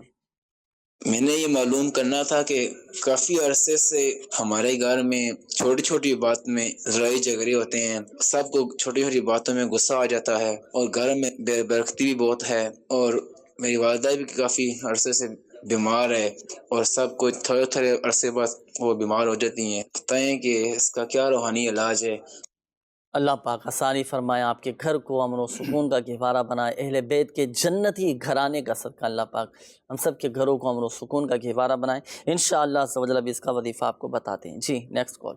میں نے یہ معلوم کرنا تھا کہ کافی عرصے سے ہمارے گھر میں چھوٹی چھوٹی بات میں لڑائی جھگڑے ہوتے ہیں، سب کو چھوٹی چھوٹی باتوں میں غصہ آ جاتا ہے، اور گھر میں بے برکتی بھی بہت ہے، اور میری والدہ بھی کافی عرصے سے بیمار ہے، اور سب کو تھوڑے تھوڑے عرصے بعد وہ بیمار ہو جاتی ہیں۔ بتائیں کہ اس کا کیا روحانی علاج ہے؟ اللہ پاک آسانی فرمائے، آپ کے گھر کو امن و سکون کا گہوارہ بنائے، اہل بیت کے جنتی گھرانے کا صدقہ اللہ پاک ہم سب کے گھروں کو امن و سکون کا گہوارہ بنائے انشاءاللہ عز و جل۔ اب اس کا وظیفہ آپ کو بتاتے ہیں۔ جی نیکسٹ کال۔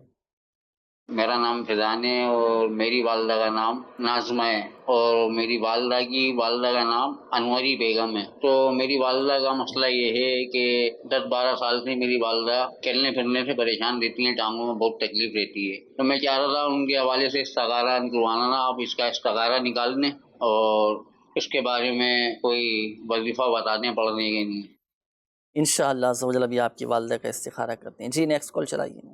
میرا نام فیضان ہے اور میری والدہ کا نام ناظمہ ہے، اور میری والدہ کی والدہ کا نام انوری بیگم ہے۔ تو میری والدہ کا مسئلہ یہ ہے کہ 10-12 سال سے میری والدہ چلنے پھرنے سے پریشان رہتی ہیں، ٹانگوں میں بہت تکلیف رہتی ہے۔ تو میں چاہ رہا تھا ان کے حوالے سے استخارہ نکلوانا نا، آپ اس کا استخارہ نکال دیں اور اس کے بارے میں کوئی وظیفہ بتا دیں پڑھنے کے لیے۔ انشاءاللہ عز و جل ابھی آپ کی والدہ کا استخارہ کرتے ہیں۔ جی نیکسٹ کال چلائیے۔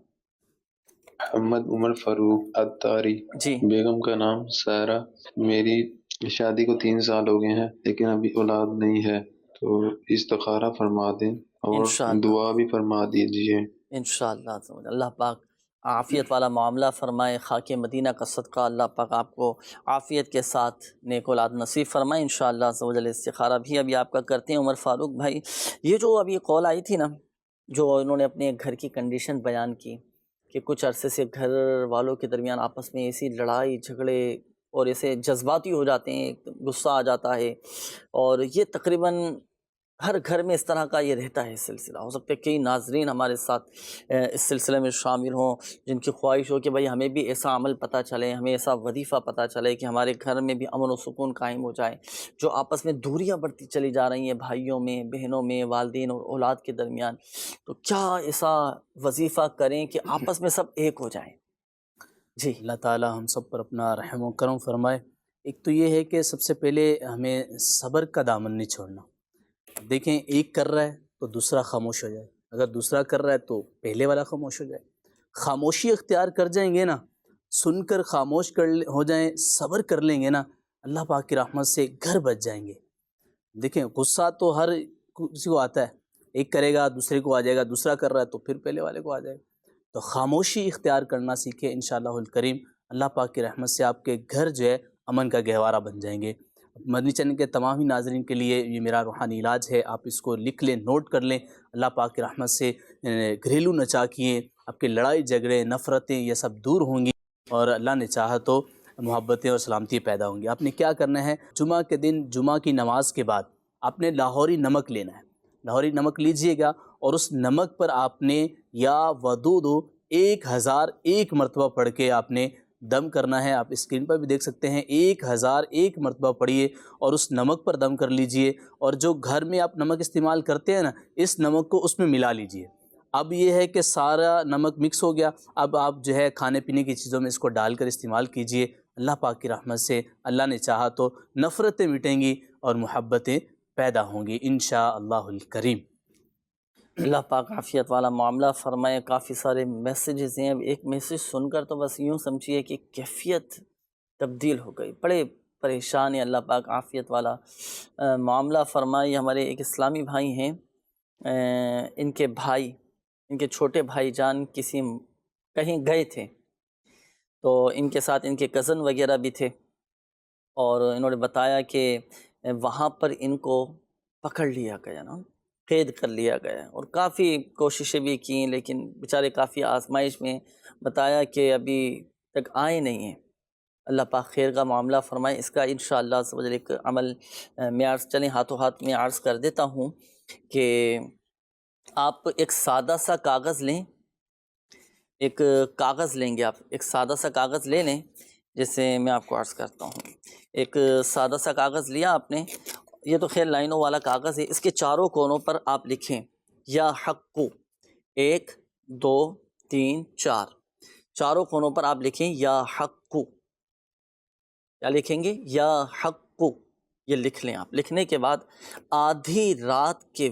محمد عمر فاروق عطاری، جی بیگم کا نام سائرہ۔ میری شادی کو 3 سال ہو گئے ہیں لیکن ابھی اولاد نہیں ہے، تو استخارہ فرما دیں اور انشاءاللہ دعا بھی فرما دیجیے۔ انشاءاللہ عز و جل اللہ پاک عافیت والا معاملہ فرمائے، خاک مدینہ کا صدقہ اللہ پاک آپ کو عافیت کے ساتھ نیک اولاد نصیب فرمائے انشاءاللہ عز و جل۔ استخارہ بھی ابھی آپ کا کرتے ہیں عمر فاروق بھائی۔ یہ جو ابھی کال آئی تھی نا، جو انہوں نے اپنے گھر کی کنڈیشن بیان کی کہ کچھ عرصے سے گھر والوں کے درمیان آپس میں ایسی لڑائی جھگڑے اور ایسے جذباتی ہو جاتے ہیں، غصہ آ جاتا ہے، اور یہ تقریباً ہر گھر میں اس طرح کا یہ رہتا ہے سلسلہ۔ ہو سکتا ہے کئی ناظرین ہمارے ساتھ اس سلسلے میں شامل ہوں جن کی خواہش ہو کہ بھائی ہمیں بھی ایسا عمل پتہ چلے، ہمیں ایسا وظیفہ پتہ چلے کہ ہمارے گھر میں بھی امن و سکون قائم ہو جائے۔ جو آپس میں دوریاں بڑھتی چلی جا رہی ہیں بھائیوں میں، بہنوں میں، والدین اور اولاد کے درمیان، تو کیا ایسا وظیفہ کریں کہ آپس میں سب ایک ہو جائیں؟ جی اللہ تعالی ہم سب پر اپنا رحم و کرم فرمائے۔ ایک تو یہ ہے کہ سب سے پہلے ہمیں صبر کا دامن نہیں چھوڑنا۔ دیکھیں ایک کر رہا ہے تو دوسرا خاموش ہو جائے، اگر دوسرا کر رہا ہے تو پہلے والا خاموش ہو جائے۔ خاموشی اختیار کر جائیں گے نا، سن کر خاموش ہو جائیں، صبر کر لیں گے نا، اللہ پاک کی رحمت سے گھر بچ جائیں گے۔ دیکھیں غصہ تو ہر کسی کو آتا ہے، ایک کرے گا دوسرے کو آ جائے گا، دوسرا کر رہا ہے تو پھر پہلے والے کو آ جائے گا۔ تو خاموشی اختیار کرنا سیکھیں انشاءاللہ الکریم، اللہ پاک کی رحمت سے آپ کے گھر جو ہے امن کا گہوارہ بن جائیں گے۔ مدنی چینل کے تمام ہی ناظرین کے لیے یہ میرا روحانی علاج ہے، آپ اس کو لکھ لیں، نوٹ کر لیں۔ اللہ پاک کی رحمت سے گھریلو نچاکیے، آپ کے لڑائی جھگڑے نفرتیں یہ سب دور ہوں گی، اور اللہ نے چاہا تو محبتیں اور سلامتی پیدا ہوں گی۔ آپ نے کیا کرنا ہے، جمعہ کے دن جمعہ کی نماز کے بعد آپ نے لاہوری نمک لینا ہے، لاہوری نمک لیجئے گا، اور اس نمک پر آپ نے یا ودود 1001 مرتبہ پڑھ کے آپ نے دم کرنا ہے۔ آپ اسکرین پر بھی دیکھ سکتے ہیں، 1001 مرتبہ پڑھیے اور اس نمک پر دم کر لیجئے، اور جو گھر میں آپ نمک استعمال کرتے ہیں نا، اس نمک کو اس میں ملا لیجئے۔ اب یہ ہے کہ سارا نمک مکس ہو گیا، اب آپ جو ہے کھانے پینے کی چیزوں میں اس کو ڈال کر استعمال کیجئے۔ اللہ پاک کی رحمت سے اللہ نے چاہا تو نفرتیں مٹیں گی اور محبتیں پیدا ہوں گی انشاءاللہ الکریم۔ اللہ پاک عافیت والا معاملہ فرمائے۔ کافی سارے میسیجز ہیں، اب ایک میسیج سن کر تو بس یوں سمجھیے کہ کیفیت تبدیل ہو گئی، بڑے پریشان ہیں۔ اللہ پاک عافیت والا معاملہ فرمائے۔ ہمارے ایک اسلامی بھائی ہیں، ان کے بھائی، ان کے چھوٹے بھائی جان کہیں گئے تھے، تو ان کے ساتھ ان کے کزن وغیرہ بھی تھے، اور انہوں نے بتایا کہ وہاں پر ان کو پکڑ لیا گیا نا، قید کر لیا گیا، اور کافی کوششیں بھی کیں لیکن بیچارے کافی آزمائش میں، بتایا کہ ابھی تک آئے نہیں ہیں۔ اللہ پاک خیر کا معاملہ فرمائے۔ اس کا انشاءاللہ عز و جل ایک عمل میں عرض چلیں ہاتھوں ہاتھ میں عرض کر دیتا ہوں کہ آپ ایک سادہ سا کاغذ لیں، ایک کاغذ لیں گے، آپ ایک سادہ سا کاغذ لے لیں، جیسے میں آپ کو عرض کرتا ہوں۔ ایک سادہ سا کاغذ لیا آپ نے، یہ تو خیر لائنوں والا کاغذ ہے، اس کے چاروں کونوں پر آپ لکھیں یا حق، 1 2 3 4، چاروں کونوں پر آپ لکھیں یا حق۔ کیا لکھیں گے؟ یا حق، یہ لکھ لیں آپ۔ لکھنے کے بعد آدھی رات کے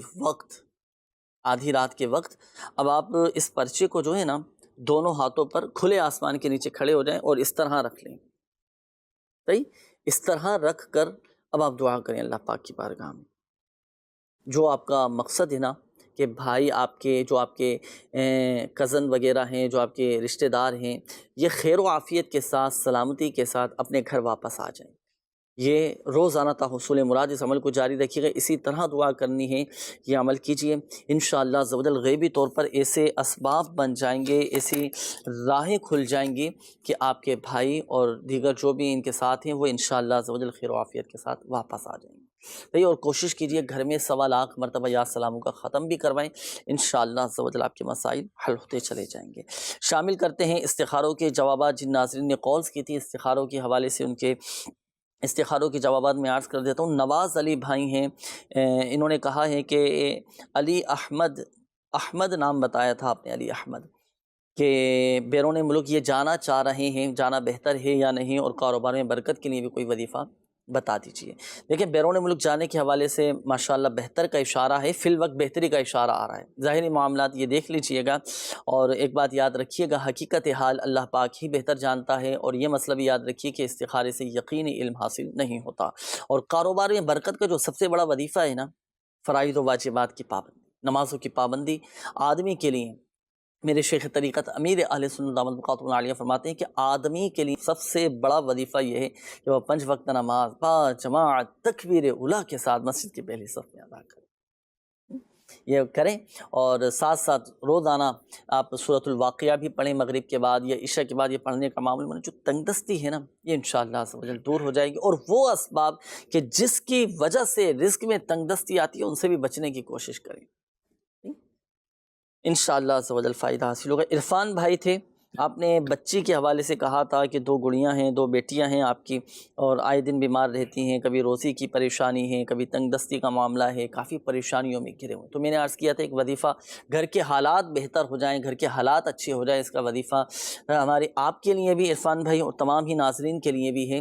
وقت اب آپ اس پرچے کو جو ہے نا دونوں ہاتھوں پر کھلے آسمان کے نیچے کھڑے ہو جائیں اور اس طرح رکھ لیں، صحیح؟ اس طرح رکھ کر اب آپ دعا کریں اللہ پاک کی بارگاہ میں، جو آپ کا مقصد ہے نا کہ بھائی آپ کے جو آپ کے کزن وغیرہ ہیں، جو آپ کے رشتہ دار ہیں، یہ خیر و عافیت کے ساتھ، سلامتی کے ساتھ اپنے گھر واپس آ جائیں۔ یہ روزانہ تحصیل مراد اس عمل کو جاری رکھیے گا، اسی طرح دعا کرنی ہے، یہ عمل کیجئے، انشاءاللہ عز و جل غیبی طور پر ایسے اسباب بن جائیں گے، ایسی راہیں کھل جائیں گی کہ آپ کے بھائی اور دیگر جو بھی ان کے ساتھ ہیں وہ انشاءاللہ عز و جل خیر و عافیت کے ساتھ واپس آ جائیں گے۔ اور کوشش کیجئے گھر میں 1.25 لاکھ مرتبہ یا سلاموں کا ختم بھی کروائیں، انشاءاللہ عز و جل آپ کے مسائل حل ہوتے چلے جائیں گے۔ شامل کرتے ہیں استخاروں کے جوابات، جن ناظرین نے کالز کی تھی استخاروں کے حوالے سے، ان کے استخاروں کے جوابات میں عرض کر دیتا ہوں۔ نواز علی بھائی ہیں، انہوں نے کہا ہے کہ علی احمد نام بتایا تھا آپ نے، علی احمد، کہ بیرون ملک یہ جانا چاہ رہے ہیں، جانا بہتر ہے یا نہیں، اور کاروبار میں برکت کے لیے بھی کوئی وظیفہ بتا دیجیے۔ دیکھیں بیرون ملک جانے کے حوالے سے ماشاءاللہ بہتر کا اشارہ ہے، فی الوقت بہتری کا اشارہ آ رہا ہے، ظاہری معاملات یہ دیکھ لیجئے گا، اور ایک بات یاد رکھیے گا، حقیقت حال اللہ پاک ہی بہتر جانتا ہے، اور یہ مسئلہ بھی یاد رکھیے کہ استخارے سے یقینی علم حاصل نہیں ہوتا، اور کاروبار میں برکت کا جو سب سے بڑا وظیفہ ہے نا، فرائض و واجبات کی پابندی، نمازوں کی پابندی آدمی کے لیے، میرے شیخ طریقت امیر اہل سنت دامت برکاتہ عالیہ فرماتے ہیں کہ آدمی کے لیے سب سے بڑا وظیفہ یہ ہے کہ وہ 5 وقت نماز با جماعت تکبیر اولیٰ کے ساتھ مسجد کی پہلی صف میں ادا کریں، یہ کریں، اور ساتھ ساتھ روزانہ آپ سورۃ الواقعہ بھی پڑھیں مغرب کے بعد یا عشاء کے بعد، یہ پڑھنے کا معمول بنے۔ جو تنگ دستی ہے نا، یہ انشاءاللہ عز و جل دور ہو جائے گی، اور وہ اسباب کہ جس کی وجہ سے رزق میں تنگ دستی آتی ہے ان سے بھی بچنے کی کوشش کریں، انشاءاللہ عز و جل فائدہ حاصل ہوگا۔ عرفان بھائی تھے، آپ نے بچی کے حوالے سے کہا تھا کہ 2 گڑیاں ہیں، 2 بیٹیاں ہیں آپ کی، اور آئے دن بیمار رہتی ہیں، کبھی روزی کی پریشانی ہے، کبھی تنگ دستی کا معاملہ ہے، کافی پریشانیوں میں گھرے ہوئے۔ تو میں نے عرض کیا تھا ایک وظیفہ، گھر کے حالات بہتر ہو جائیں، گھر کے حالات اچھے ہو جائیں، اس کا وظیفہ ہمارے آپ کے لیے بھی عرفان بھائی اور تمام ہی ناظرین کے لیے بھی ہے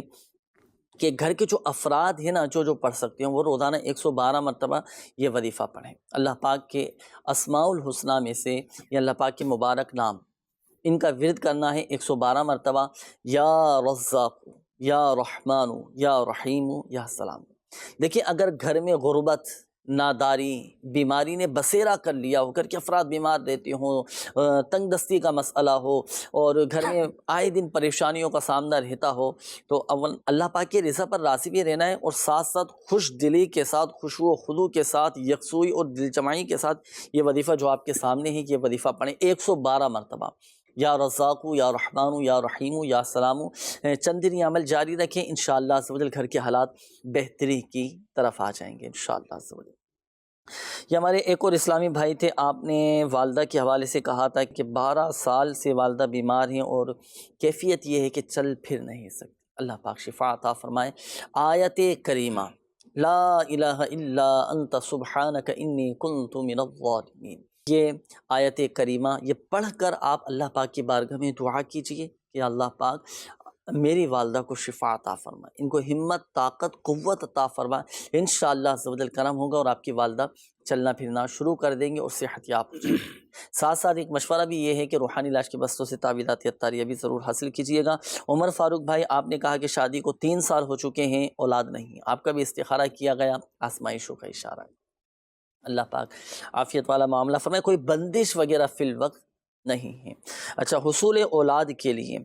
کہ گھر کے جو افراد ہیں نا، جو پڑھ سکتے ہیں، وہ روزانہ 112 مرتبہ یہ وظیفہ پڑھیں۔ اللہ پاک کے اسماء الحسنہ میں سے یا اللہ پاک کے مبارک نام، ان کا ورد کرنا ہے 112 مرتبہ، یا رزاق، یا رحمان، یا رحیم، یا سلام۔ دیکھیں اگر گھر میں غربت، ناداری، بیماری نے بسیرا کر لیا ہو، گھر کے افراد بیمار رہتے ہوں، تنگ دستی کا مسئلہ ہو، اور گھر میں آئے دن پریشانیوں کا سامنا رہتا ہو، تو اول اللہ پاک کے رضا پر راضی بھی رہنا ہے، اور ساتھ ساتھ خوش دلی کے ساتھ، خشوع و خضوع کے ساتھ، یکسوئی اور دل جمعی کے ساتھ یہ وظیفہ جو آپ کے سامنے ہے، یہ وظیفہ پڑھیں 112 مرتبہ، یا رزاق، یا رحمان، یا رحیم، یا سلام۔ چند دن یہ عمل جاری رکھیں، انشاءاللہ عز و جل گھر کے حالات بہتری کی طرف آ جائیں گے انشاءاللہ عز و جل۔ یہ ہمارے ایک اور اسلامی بھائی تھے، آپ نے والدہ کے حوالے سے کہا تھا کہ 12 سال سے والدہ بیمار ہیں، اور کیفیت یہ ہے کہ چل پھر نہیں سکتے، اللہ پاک شفا عطا فرمائے۔ آیت کریمہ لا الہ الا انت سبحانک انی کنت من الظالمین، یہ آیت کریمہ یہ پڑھ کر آپ اللہ پاک کی بارگاہ میں دعا کیجئے کہ اللہ پاک میری والدہ کو شفا عطا فرمائے، ان کو ہمت، طاقت، قوت عطا فرمائے، انشاءاللہ عز و جل کرم ہوگا، اور آپ کی والدہ چلنا پھرنا شروع کر دیں گے اور صحت یاب ہو جائیں گے۔ ساتھ ساتھ ایک مشورہ بھی یہ ہے کہ روحانی علاج کے بستوں سے تعویذات عطاریہ بھی ضرور حاصل کیجیے گا۔ عمر فاروق بھائی، آپ نے کہا کہ شادی کو 3 سال ہو چکے ہیں، اولاد نہیں، آپ کا بھی استخارہ کیا گیا، آزمائشوں کا اشارہ ہے، اللہ پاک عافیت والا معاملہ فرمائے، کوئی بندش وغیرہ فی الوقت نہیں ہے۔ اچھا، حصول اولاد کے لیے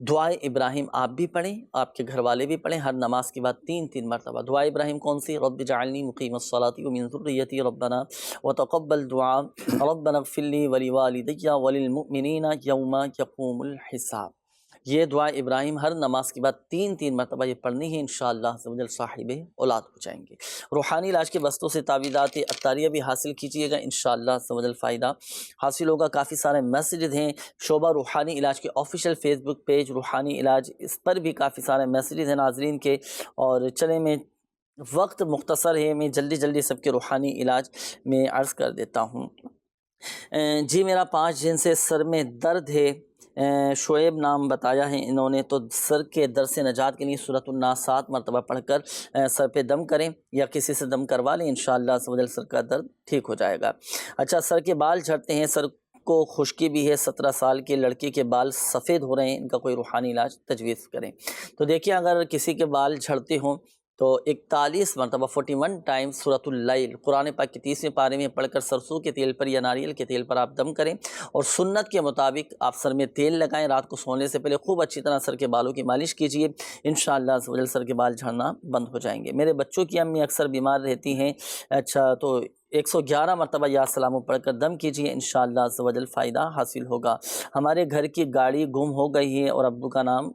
دعائے ابراہیم آپ بھی پڑھیں، آپ کے گھر والے بھی پڑھیں، ہر نماز کے بعد 3 مرتبہ۔ دعائے ابراہیم کون سی؟ رب جعلنی مقیم الصلاۃ ومن ذریتی ربنا وتقبل دعاء ربنا اغفر لی ولوالدی وللمؤمنین یوم یقوم الحساب۔ یہ دعا ابراہیم ہر نماز کے بعد 3 مرتبہ یہ پڑھنی ہے، انشاءاللہ عز و جل صاحب اولاد ہو جائیں گے۔ روحانی علاج کے بستوں سے تعویذات عطاریہ بھی حاصل کیجیے گا، انشاءاللہ عز و جل فائدہ حاصل ہوگا۔ کافی سارے میسیجز ہیں، شعبہ روحانی علاج کے آفیشیل فیس بک پیج روحانی علاج، اس پر بھی کافی سارے میسیجز ہیں ناظرین کے، اور چلیں میں وقت مختصر ہے، میں جلدی سب کے روحانی علاج میں عرض کر دیتا ہوں۔ جی میرا 5 دن سے سر میں درد ہے، شعیب نام بتایا ہے انہوں نے، تو سر کے درد سے نجات کے لیے سورۃ الناس 7 مرتبہ پڑھ کر سر پہ دم کریں، یا کسی سے دم کروا لیں، انشاءاللہ عز و جل سر کا درد ٹھیک ہو جائے گا۔ اچھا، سر کے بال جھڑتے ہیں، سر کو خشکی بھی ہے، 17 سال کے لڑکے کے بال سفید ہو رہے ہیں، ان کا کوئی روحانی علاج تجویز کریں۔ تو دیکھیں اگر کسی کے بال جھڑتے ہوں تو 41 مرتبہ 41 ٹائمز سورۃ اللیل قرآن پاک کے 30ویں پارے میں پڑھ کر سرسوں کے تیل پر یا ناریل کے تیل پر آپ دم کریں اور سنت کے مطابق آپ سر میں تیل لگائیں. رات کو سونے سے پہلے خوب اچھی طرح سر کے بالوں کی مالش کیجیے. انشاءاللہ عز و جل سر کے بال جھڑنا بند ہو جائیں گے. میرے بچوں کی امی اکثر بیمار رہتی ہیں. اچھا تو 111 مرتبہ یا سلام پڑھ کر دم کیجیے. انشاءاللہ عز و جل فائدہ حاصل ہوگا. ہمارے گھر کی گاڑی گم ہو گئی ہے اور ابو کا نام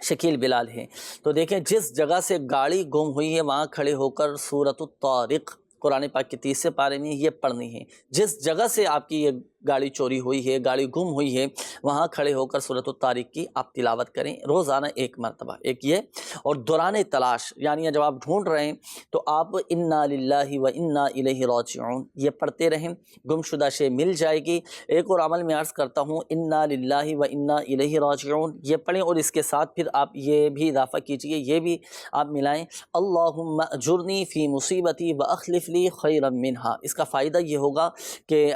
شکیل بلال ہے. تو دیکھیں جس جگہ سے گاڑی گم ہوئی ہے وہاں کھڑے ہو کر سورۃ الطارق قرآن پاک کے 30 پارے میں یہ پڑھنی ہے. جس جگہ سے آپ کی یہ گاڑی چوری ہوئی ہے گاڑی گم ہوئی ہے وہاں کھڑے ہو کر سورۃ الطارق کی آپ تلاوت کریں روزانہ 1 مرتبہ. ایک یہ اور دوران تلاش یعنی جب آپ ڈھونڈ رہے ہیں تو آپ انا للہ و انا الیہ راجعون یہ پڑھتے رہیں. گم شدہ شے مل جائے گی. ایک اور عمل میں عرض کرتا ہوں انا للہ و انا الیہ راجعون یہ پڑھیں اور اس کے ساتھ پھر آپ یہ بھی اضافہ کیجئے یہ بھی آپ ملائیں اللہم اجرنی فی مصیبتی واخلف لی خیرا منہا. اس کا فائدہ یہ ہوگا کہ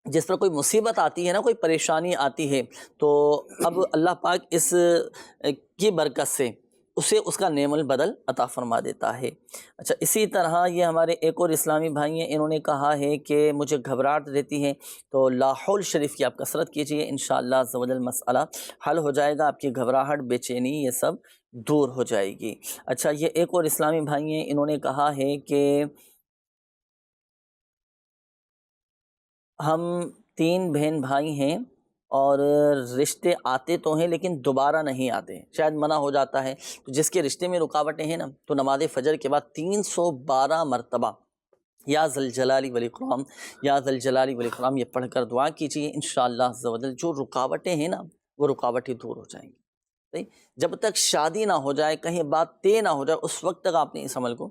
جس پر کوئی مصیبت آتی ہے نا کوئی پریشانی آتی ہے تو اب اللہ پاک اس کی برکت سے اسے اس کا نعم البدل عطا فرما دیتا ہے. اچھا اسی طرح یہ ہمارے ایک اور اسلامی بھائی ہیں انہوں نے کہا ہے کہ مجھے گھبراہٹ رہتی ہے تو لا حول شریف کی آپ کثرت کیجئے. انشاءاللہ عز و جل مسئلہ حل ہو جائے گا. آپ کی گھبراہٹ بے چینی یہ سب دور ہو جائے گی. اچھا یہ ایک اور اسلامی بھائی ہیں انہوں نے کہا ہے کہ ہم 3 بہن بھائی ہیں اور رشتے آتے تو ہیں لیکن دوبارہ نہیں آتے شاید منع ہو جاتا ہے. تو جس کے رشتے میں رکاوٹیں ہیں نا تو نماز فجر کے بعد 312 مرتبہ یا ذل جلال والاکرام یا ذل جلال والاکرام یہ پڑھ کر دعا کیجیے. انشاءاللہ عز و جل جو رکاوٹیں ہیں نا وہ رکاوٹیں دور ہو جائیں گی. جب تک شادی نہ ہو جائے کہیں بات طے نہ ہو جائے اس وقت تک آپ نے اس عمل کو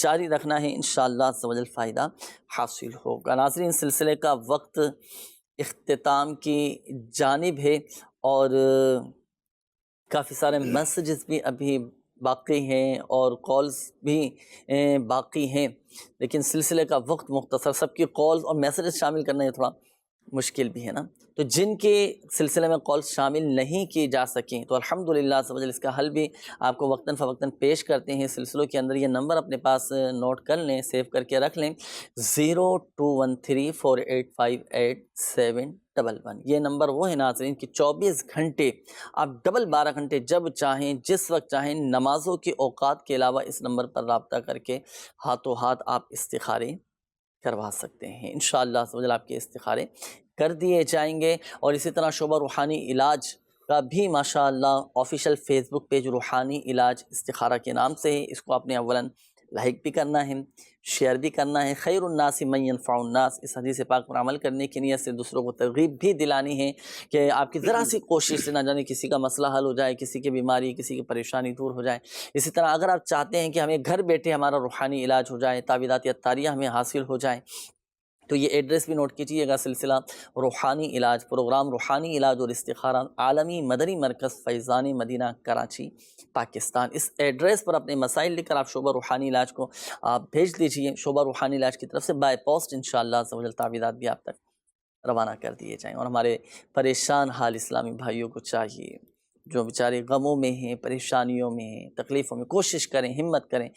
جاری رکھنا ہے. انشاءاللہ عز و جل فائدہ حاصل ہوگا. ناظرین سلسلے کا وقت اختتام کی جانب ہے اور کافی سارے میسیجز بھی ابھی باقی ہیں اور کالز بھی باقی ہیں لیکن سلسلے کا وقت مختصر سب کی کالز اور میسیجز شامل کرنا یہ تھوڑا مشکل بھی ہے نا. تو جن کے سلسلے میں کالز شامل نہیں کی جا سکیں تو الحمدللہ اس کا حل بھی آپ کو وقتاً فوقتاً پیش کرتے ہیں. سلسلوں کے اندر یہ نمبر اپنے پاس نوٹ کر لیں سیو کر کے رکھ لیں 0213488711. یہ نمبر وہ ہے ناظرین کہ 24 گھنٹے آپ ڈبل 12 گھنٹے جب چاہیں جس وقت چاہیں نمازوں کے اوقات کے علاوہ اس نمبر پر رابطہ کر کے ہاتھوں ہاتھ آپ استخارے کروا سکتے ہیں. انشاءاللہ آپ کے استخارے کر دیے جائیں گے. اور اسی طرح شعبہ روحانی علاج کا بھی ماشاءاللہ آفیشیل فیس بک پیج روحانی علاج استخارہ کے نام سے ہے. اس کو آپ نے اولاً لائک بھی کرنا ہے شیئر بھی کرنا ہے. خیر الناس من ینفع الناس اس حدیث پاک پر عمل کرنے کی نیت سے دوسروں کو ترغیب بھی دلانی ہے کہ آپ کی ذرا سی کوشش سے نہ جانے کسی کا مسئلہ حل ہو جائے کسی کی بیماری کسی کی پریشانی دور ہو جائے. اسی طرح اگر آپ چاہتے ہیں کہ ہمیں گھر بیٹھے ہمارا روحانی علاج ہو جائے تعویذات عطاریہ ہمیں حاصل ہو جائے تو یہ ایڈریس بھی نوٹ کیجئے گا. سلسلہ روحانی علاج پروگرام روحانی علاج اور استخارہ عالمی مدنی مرکز فیضان مدینہ کراچی پاکستان. اس ایڈریس پر اپنے مسائل لکھ کر آپ شعبہ روحانی علاج کو آپ بھیج دیجئے. شعبہ روحانی علاج کی طرف سے بائی پوسٹ انشاءاللہ عز و جل تعویذات بھی آپ تک روانہ کر دیے جائیں. اور ہمارے پریشان حال اسلامی بھائیوں کو چاہیے جو بیچارے غموں میں ہیں پریشانیوں میں ہیں تکلیفوں میں کوشش کریں ہمت کریں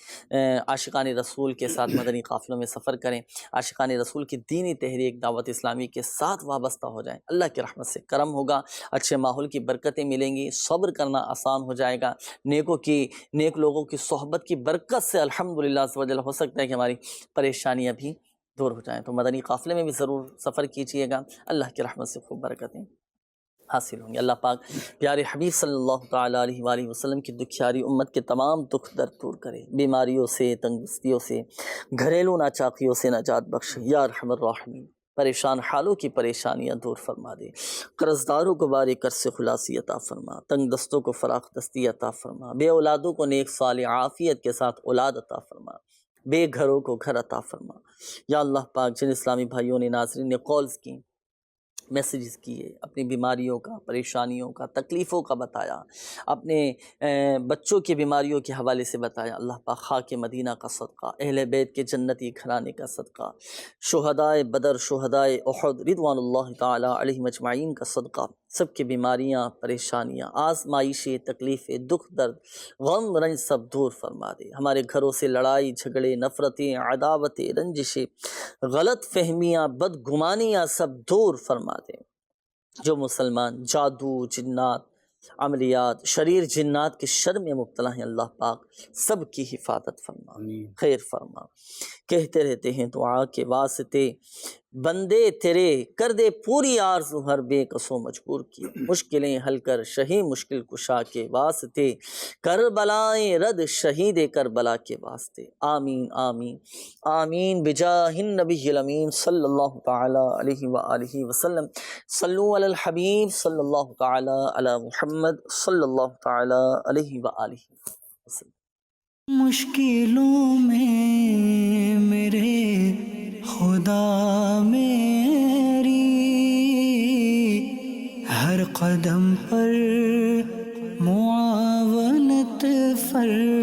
عاشقان رسول کے ساتھ مدنی قافلوں میں سفر کریں عاشقان رسول کی دینی تحریک دعوت اسلامی کے ساتھ وابستہ ہو جائیں. اللہ کی رحمت سے کرم ہوگا اچھے ماحول کی برکتیں ملیں گی صبر کرنا آسان ہو جائے گا. نیک لوگوں کی صحبت کی برکت سے الحمدللہ عز و جل ہو سکتا ہے کہ ہماری پریشانیاں بھی دور ہو جائیں. تو مدنی قافلے میں بھی ضرور سفر کیجیے گا. اللہ کی رحمت سے خوب برکتیں حاصل ہوں گی. اللہ پاک پیارے حبیب صلی اللہ تعالیٰ علیہ وآلہ وسلم کی دکھیاری امت کے تمام دکھ درد دور کرے بیماریوں سے تنگستیوں سے گھریلو ناچاقیوں سے نجات بخش یا ارحم الراحمین. پریشان حالوں کی پریشانیاں دور فرما دے. قرضداروں کو بار کر سے خلاصی عطا فرما. تنگ دستوں کو فراخ دستی عطا فرما. بے اولادوں کو نیک صالح عافیت کے ساتھ اولاد عطا فرما. بے گھروں کو گھر عطا فرما. یا اللہ پاک جن اسلامی بھائیوں نے ناظرین نے کالز کی میسیجز کیے، اپنی بیماریوں کا، پریشانیوں کا، تکلیفوں کا بتایا، اپنے بچوں کی بیماریوں کے حوالے سے بتایا۔ اللہ پاک خاک مدینہ کا صدقہ، اہل بیت کے جنتی گھرانے کا صدقہ، شہدائے بدر، شہدائے احد رضوان اللہ تعالی علیہم اجمعین کا صدقہ، سب کی بیماریاں، پریشانیاں، آزمائشیں، تکلیفیں، دکھ درد، غم رنج سب دور فرما دے۔ ہمارے گھروں سے لڑائی جھگڑے، نفرتیں، عداوتیں، رنجشیں، غلط فہمیاں، بدگمانیاں سب دور فرما دے۔ جو مسلمان جادو، جنات، عملیات، شریر جنات کے شر میں مبتلا ہیں، اللہ پاک سب کی حفاظت فرما، خیر فرما۔ کہتے رہتے ہیں دعا کے واسطے بندے تیرے، کر دے پوری آرزو ہر بے کسو مجبور کی، مشکلیں حل کر شہی مشکل کشا کے واسطے، کربلائیں رد شہید کربلا کے واسطے، آمین آمین آمین بجاہ النبی الامین صلی اللہ تعالی علیہ وآلہ وسلم۔ صلو علی الحبیب صلی اللہ تعالی علی محمد صلی اللہ تعالی علیہ وآلہ وسلم۔ مشکلوں میں میرے خدا میری، ہر قدم پر معاونت فرما